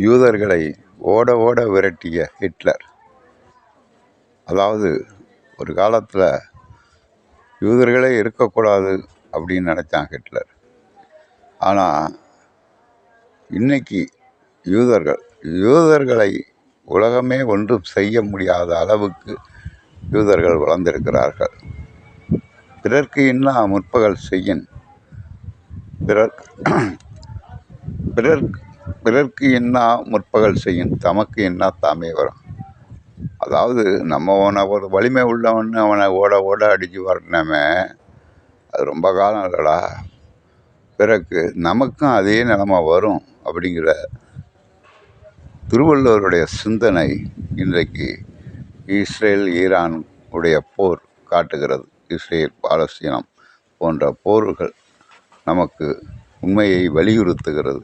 யூதர்களை ஓட ஓட விரட்டிய ஹிட்லர். அதாவது ஒரு காலத்தில் யூதர்களே இருக்கக்கூடாது அப்படின்னு நினச்சான் ஹிட்லர். ஆனால் இன்னைக்கு யூதர்களை உலகமே ஒன்றும் செய்ய முடியாத அளவுக்கு யூதர்கள் வளர்ந்திருக்கிறார்கள். பிறர்க்கு இன்னா முற்பகல் செய்யின், பிறர்க்கு இன்னா முற்பகல் செய்யின், தமக்கு இன்னா தாமே வரும். அதாவது நம்ம ஒரு வலிமை உள்ளவன்னு அவனை ஓட ஓட அடித்து வரணுமே, அது ரொம்ப காலம் இல்லைடா, பிறகு நமக்கும் அதே நிலைமை வரும் அப்படிங்கிற திருவள்ளுவருடைய சிந்தனை இன்றைக்கு இஸ்ரேல் ஈரான் உடைய போர் காட்டுகிறது. இஸ்ரேல் பாலஸ்தீனம் போன்ற போர்கள் நமக்கு உண்மையை வலியுறுத்துகிறது.